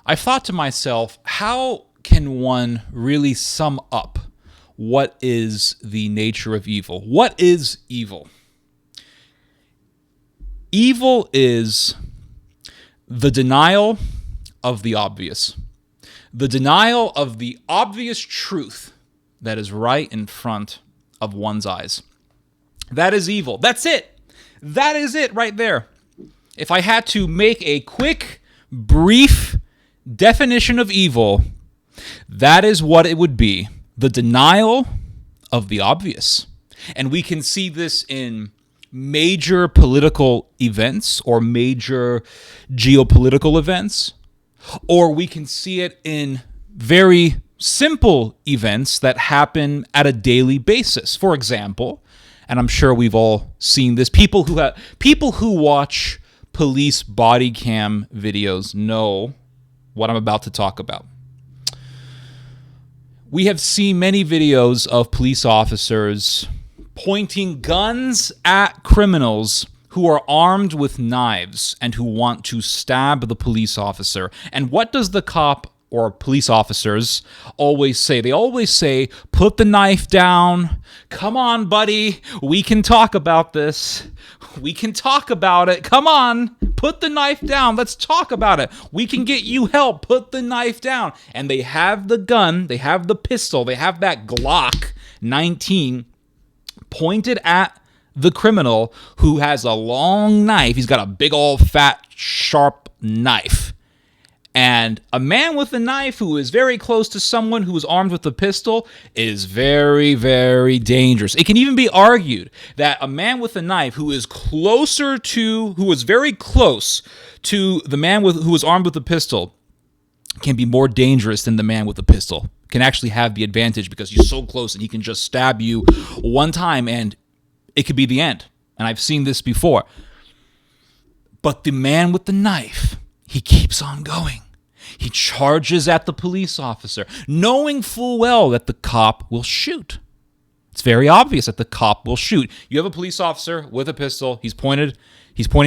I thought to myself, how can one really sum up what is the nature of evil? What is evil? Evil is the denial of the obvious. The denial of the obvious truth that is right in front of one's eyes. That is evil. That's it. That is it right there. If I had to make a quick, brief definition of evil, that is what it would be. The denial of the obvious. And we can see this in major political events or major geopolitical events, or we can see it in very simple events that happen at a daily basis. For example, and I'm sure we've all seen this, people who watch police body cam videos know what I'm about to talk about. We have seen many videos of police officers pointing guns at criminals who are armed with knives and who want to stab the police officer. And what does the cop or police officers always say? They always say, put the knife down. Come on, buddy. We can talk about this. We can talk about it. Come on. Put the knife down. Let's talk about it. We can get you help. Put the knife down. And they have the gun. They have the pistol. They have that Glock 19 pointed at the criminal who has a long knife. He's got a big old fat sharp knife. And a man with a knife who is very close to someone who is armed with a pistol is very, very dangerous. It can even be argued that a man with a knife who is very close to the man who is armed with a pistol can be more dangerous than the man with the pistol. Can actually have the advantage because he's so close and he can just stab you one time and it could be the end. And I've seen this before. But the man with the knife, he keeps on going. He charges at the police officer, knowing full well that the cop will shoot. It's very obvious that the cop will shoot. You have a police officer with a pistol. He's pointing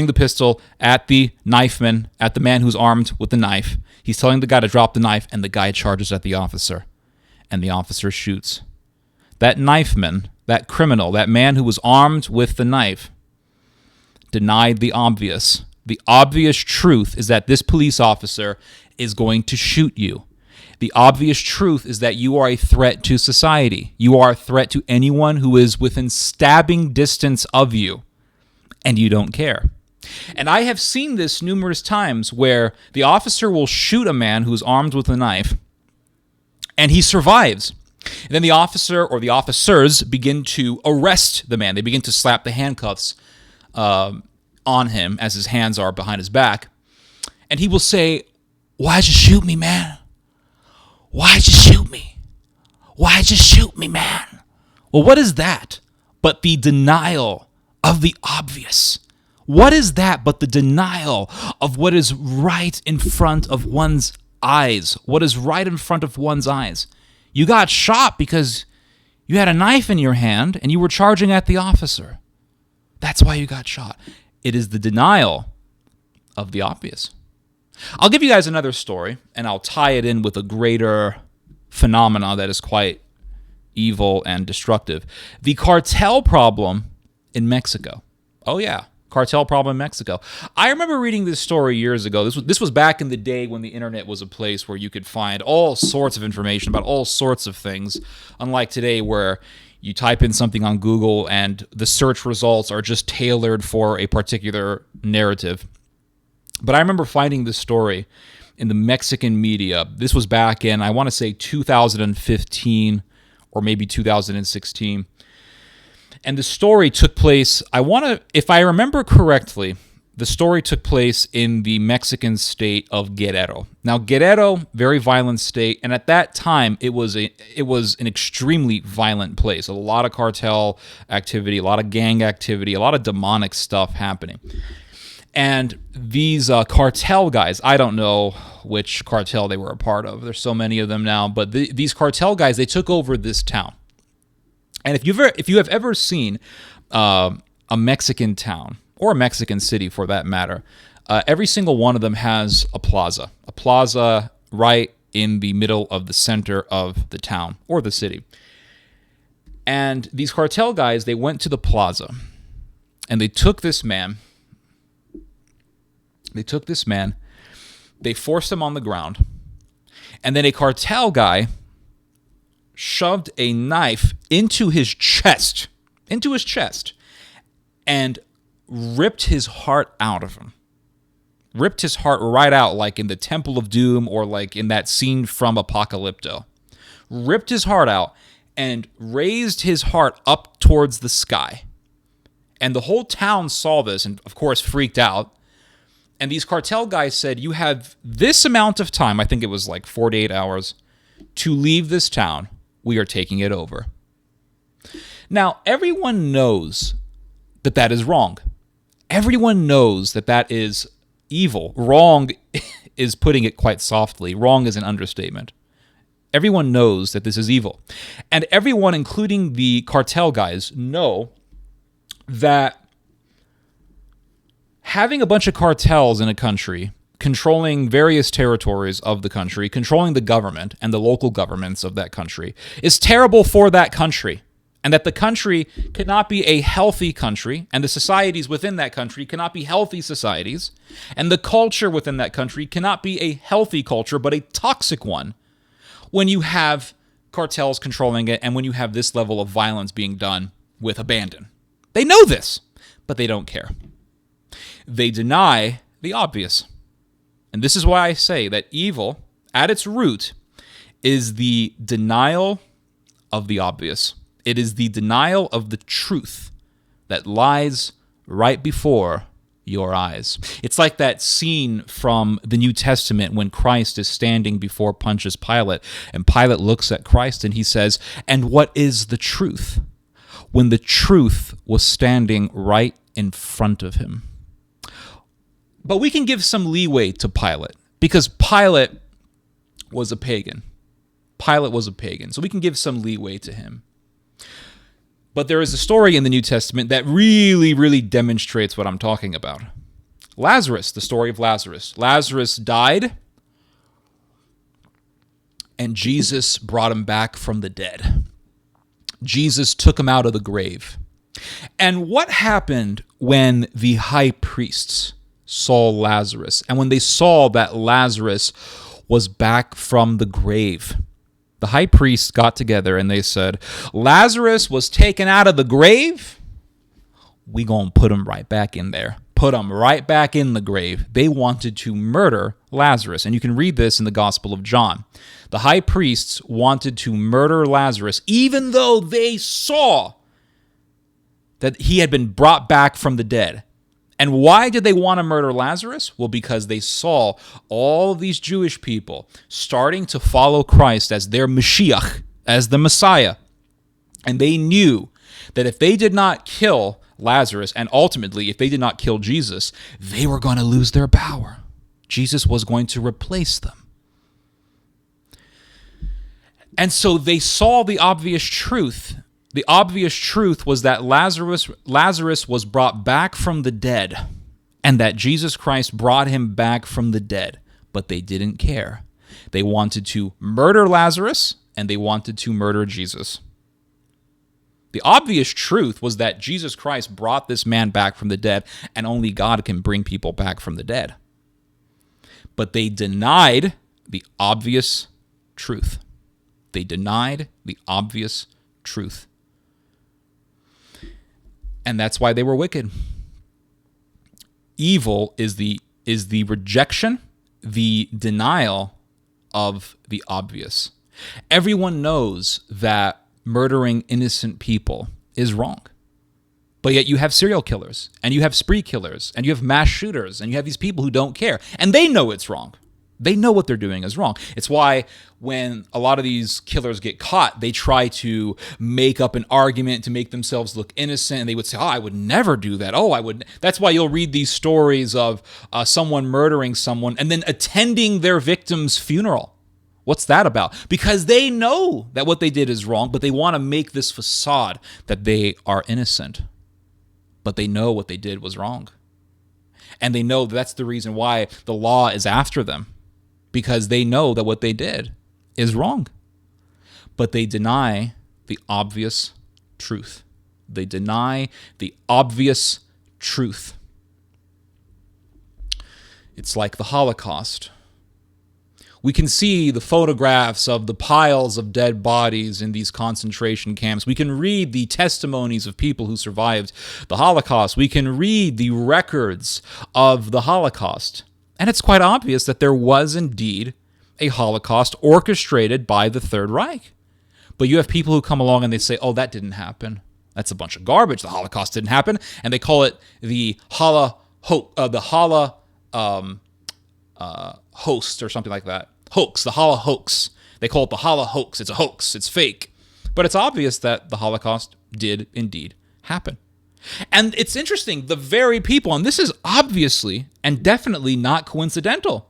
the pistol at the knifeman, at the man who's armed with the knife. He's telling the guy to drop the knife, and the guy charges at the officer, and the officer shoots. That knifeman, that criminal, that man who was armed with the knife, denied the obvious. The obvious truth is that this police officer is going to shoot you. The obvious truth is that you are a threat to society. You are a threat to anyone who is within stabbing distance of you, and you don't care. And I have seen this numerous times where the officer will shoot a man who's armed with a knife, and he survives. And then the officer or the officers begin to arrest the man. They begin to slap the handcuffs on him as his hands are behind his back. And he will say, "Why'd you shoot me, man? Why'd you shoot me? Why'd you shoot me, man?" Well, what is that but the denial of the obvious? What is that but the denial of what is right in front of one's eyes? What is right in front of one's eyes? You got shot because you had a knife in your hand and you were charging at the officer. That's why you got shot. It is the denial of the obvious. I'll give you guys another story, and I'll tie it in with a greater phenomena that is quite evil and destructive. The cartel problem in Mexico. Oh yeah, cartel problem in Mexico. I remember reading this story years ago. This was back in the day when the internet was a place where you could find all sorts of information about all sorts of things, unlike today where you type in something on Google and the search results are just tailored for a particular narrative. But I remember finding this story in the Mexican media. This was back in, I want to say 2015 or maybe 2016. And the story took place, if I remember correctly, the story took place in the Mexican state of Guerrero. Now, Guerrero, very violent state, and at that time, it was an extremely violent place. A lot of cartel activity, a lot of gang activity, a lot of demonic stuff happening. And these cartel guys, I don't know which cartel they were a part of. There's so many of them now, but these cartel guys, they took over this town. And if you have ever seen a Mexican town, or a Mexican city for that matter, every single one of them has a plaza a plaza right in the middle of the center of the town or the city. And these cartel guys, they went to the plaza and they took this man. They forced him on the ground. And then a cartel guy shoved a knife into his chest, and ripped his heart out of him. Ripped his heart right out, like in the Temple of Doom or like in that scene from Apocalypto. Ripped his heart out and raised his heart up towards the sky. And the whole town saw this and, of course, freaked out. And these cartel guys said, you have this amount of time, I think it was like 48 hours, to leave this town. We are taking it over. Now, everyone knows that that is wrong. Everyone knows that that is evil. Wrong is putting it quite softly. Wrong is an understatement. Everyone knows that this is evil. And everyone, including the cartel guys, know that having a bunch of cartels in a country, controlling various territories of the country, controlling the government and the local governments of that country, is terrible for that country. And that the country cannot be a healthy country, and the societies within that country cannot be healthy societies, and the culture within that country cannot be a healthy culture, but a toxic one, when you have cartels controlling it and when you have this level of violence being done with abandon. They know this, but they don't care. They deny the obvious. And this is why I say that evil, at its root, is the denial of the obvious. It is the denial of the truth that lies right before your eyes. It's like that scene from the New Testament when Christ is standing before Pontius Pilate, and Pilate looks at Christ and he says, "And what is the truth?" When the truth was standing right in front of him. But we can give some leeway to Pilate, because Pilate was a pagan. So we can give some leeway to him. But there is a story in the New Testament that really, really demonstrates what I'm talking about. Lazarus, the story of Lazarus. Lazarus died, and Jesus brought him back from the dead. Jesus took him out of the grave. And what happened when the high priests saw Lazarus, and when they saw that Lazarus was back from the grave? The high priests got together and they said, Lazarus was taken out of the grave. We gonna put him right back in there. Put him right back in the grave. They wanted to murder Lazarus. And you can read this in the Gospel of John. The high priests wanted to murder Lazarus, even though they saw that he had been brought back from the dead. And why did they want to murder Lazarus? Well, because they saw all of these Jewish people starting to follow Christ as their Mashiach, as the Messiah. And they knew that if they did not kill Lazarus, and ultimately if they did not kill Jesus, they were going to lose their power. Jesus was going to replace them. And so they saw the obvious truth. The obvious truth was that Lazarus was brought back from the dead, and that Jesus Christ brought him back from the dead, but they didn't care. They wanted to murder Lazarus, and they wanted to murder Jesus. The obvious truth was that Jesus Christ brought this man back from the dead, and only God can bring people back from the dead. But they denied the obvious truth. They denied the obvious truth. And that's why they were wicked. Evil is the rejection, the denial of the obvious. Everyone knows that murdering innocent people is wrong. But yet you have serial killers, and you have spree killers, and you have mass shooters, and you have these people who don't care. And they know it's wrong. They know what they're doing is wrong. It's why when a lot of these killers get caught, they try to make up an argument to make themselves look innocent. And they would say, I would never do that. I would. That's why you'll read these stories of someone murdering someone and then attending their victim's funeral. What's that about? Because they know that what they did is wrong, but they want to make this facade that they are innocent. But they know what they did was wrong. And they know that's the reason why the law is after them. because they know that what they did is wrong. But they deny the obvious truth. They deny the obvious truth. It's like the Holocaust. We can see the photographs of the piles of dead bodies in these concentration camps. We can read the testimonies of people who survived the Holocaust. We can read the records of the Holocaust. And it's quite obvious that there was indeed a Holocaust orchestrated by the Third Reich. But you have people who come along and they say, oh, that didn't happen. That's a bunch of garbage. The Holocaust didn't happen. And they call it the host or something like that. Hoax, the Holocaust. They call it the Holocaust. It's a hoax. It's fake. But it's obvious that the Holocaust did indeed happen. And it's interesting, the very people, and this is obviously and definitely not coincidental,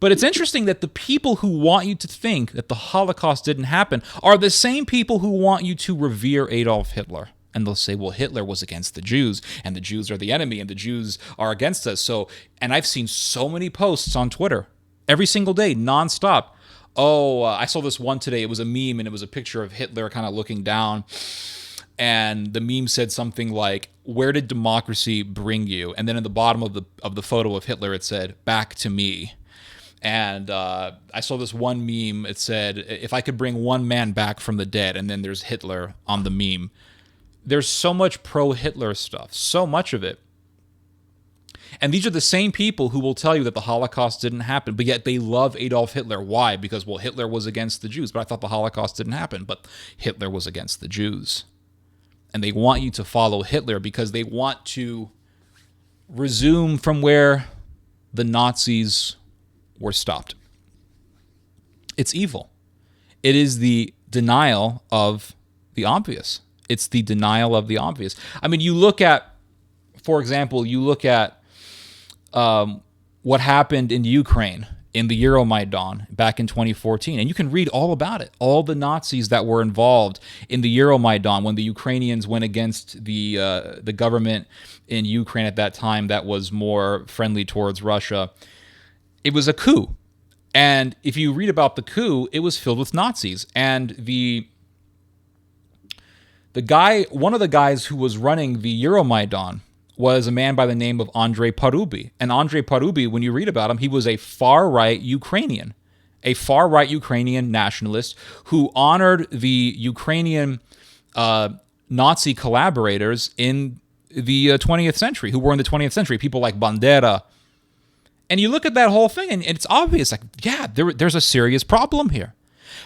but it's interesting that the people who want you to think that the Holocaust didn't happen are the same people who want you to revere Adolf Hitler. And they'll say, well, Hitler was against the Jews, and the Jews are the enemy, and the Jews are against us. And I've seen so many posts on Twitter, every single day, nonstop. I saw this one today. It was a meme, and it was a picture of Hitler kind of looking down. And the meme said something like, where did democracy bring you? And then in the bottom of the photo of Hitler, it said, back to me. And I saw this one meme. It said, if I could bring one man back from the dead, and then there's Hitler on the meme. There's so much pro-Hitler stuff, so much of it. And these are the same people who will tell you that the Holocaust didn't happen, but yet they love Adolf Hitler. Why? Because, well, Hitler was against the Jews, but I thought the Holocaust didn't happen, but Hitler was against the Jews. And they want you to follow Hitler because they want to resume from where the Nazis were stopped. It's evil. It is the denial of the obvious. It's the denial of the obvious. I mean, you look at, for example, what happened in Ukraine in the Euromaidan back in 2014, and you can read all about it. All the Nazis that were involved in the Euromaidan when the Ukrainians went against the government in Ukraine at that time that was more friendly towards Russia. It was a coup. And if you read about the coup, it was filled with Nazis. And one of the guys who was running the Euromaidan was a man by the name of Andrei Parubi. And Andrei Parubi, when you read about him, he was a far-right Ukrainian nationalist who honored the Ukrainian Nazi collaborators in the 20th century, who were in the 20th century, people like Bandera. And you look at that whole thing, and it's obvious, like, yeah, there's a serious problem here.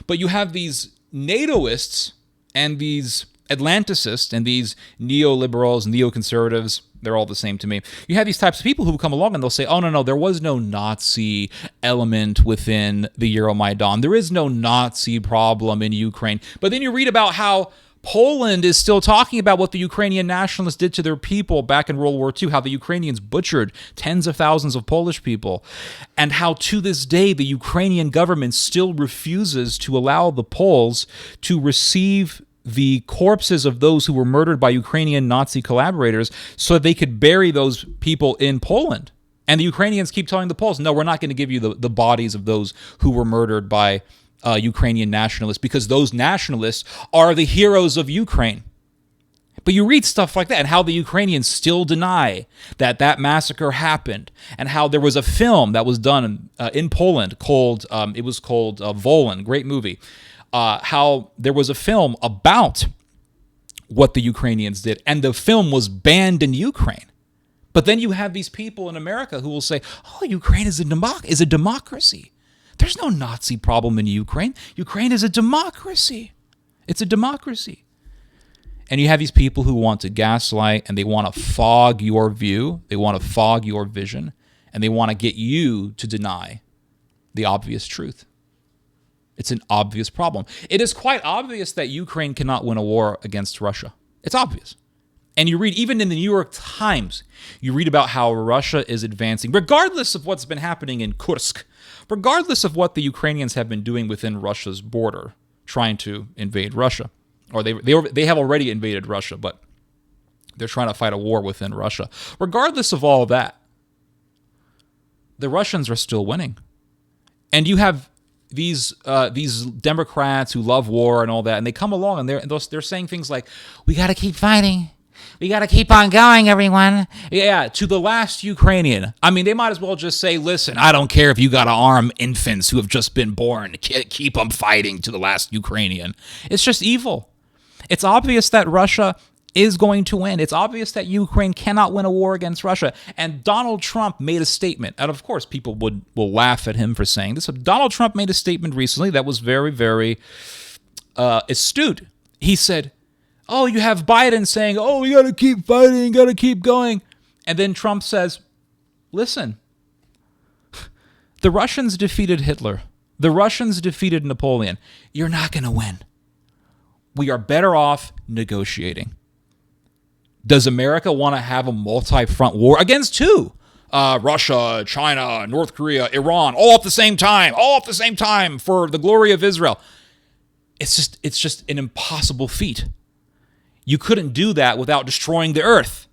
But you have these NATOists and these Atlanticists and these neoliberals, neoconservatives, they're all the same to me. You have these types of people who come along and they'll say, oh, no, there was no Nazi element within the Euromaidan. There is no Nazi problem in Ukraine. But then you read about how Poland is still talking about what the Ukrainian nationalists did to their people back in World War II, how the Ukrainians butchered tens of thousands of Polish people, and how to this day the Ukrainian government still refuses to allow the Poles to receive the corpses of those who were murdered by Ukrainian Nazi collaborators so that they could bury those people in Poland. And the Ukrainians keep telling the Poles, no, we're not going to give you the bodies of those who were murdered by Ukrainian nationalists because those nationalists are the heroes of Ukraine. But you read stuff like that and how the Ukrainians still deny that massacre happened, and how there was a film that was done in Poland called Volyn, great movie. How there was a film about what the Ukrainians did, and the film was banned in Ukraine. But then you have these people in America who will say, oh, Ukraine is a democracy. There's no Nazi problem in Ukraine. Ukraine is a democracy. It's a democracy. And you have these people who want to gaslight, and they want to fog your view. They want to fog your vision, and they want to get you to deny the obvious truth. It's an obvious problem. It is quite obvious that Ukraine cannot win a war against Russia. It's obvious. And you read, even in the New York Times, you read about how Russia is advancing, regardless of what's been happening in Kursk, regardless of what the Ukrainians have been doing within Russia's border, trying to invade Russia. Or they have already invaded Russia, but they're trying to fight a war within Russia. Regardless of all that, the Russians are still winning. And you have these Democrats who love war and all that, and they come along and they're saying things like, "We got to keep fighting. We got to keep on going, everyone." Yeah, to the last Ukrainian. I mean, they might as well just say, "Listen, I don't care if you got to arm infants who have just been born. Keep them fighting to the last Ukrainian." It's just evil. It's obvious that Russia is going to win. It's obvious that Ukraine cannot win a war against Russia. And Donald Trump made a statement. And of course, people will laugh at him for saying this. But Donald Trump made a statement recently that was very, very astute. He said, "Oh, you have Biden saying, oh, we got to keep fighting, got to keep going." And then Trump says, "Listen, the Russians defeated Hitler. The Russians defeated Napoleon. You're not going to win. We are better off negotiating." Does America want to have a multi-front war against who? Russia, China, North Korea, Iran, all at the same time for the glory of Israel. It's just an impossible feat. You couldn't do that without destroying the earth.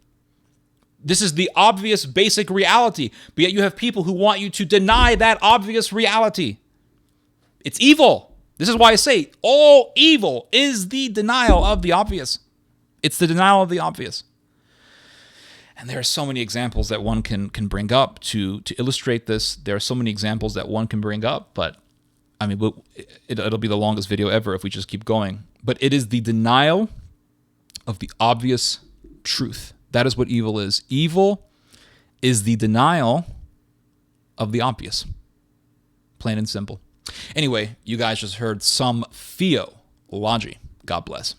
This is the obvious basic reality, but yet you have people who want you to deny that obvious reality. It's evil. This is why I say all evil is the denial of the obvious. It's the denial of the obvious. And there are so many examples that one can bring up to illustrate this. There are so many examples that one can bring up, but I mean, it'll be the longest video ever if we just keep going. But it is the denial of the obvious truth. That is what evil is. Evil is the denial of the obvious. Plain and simple. Anyway, you guys just heard some theology. God bless.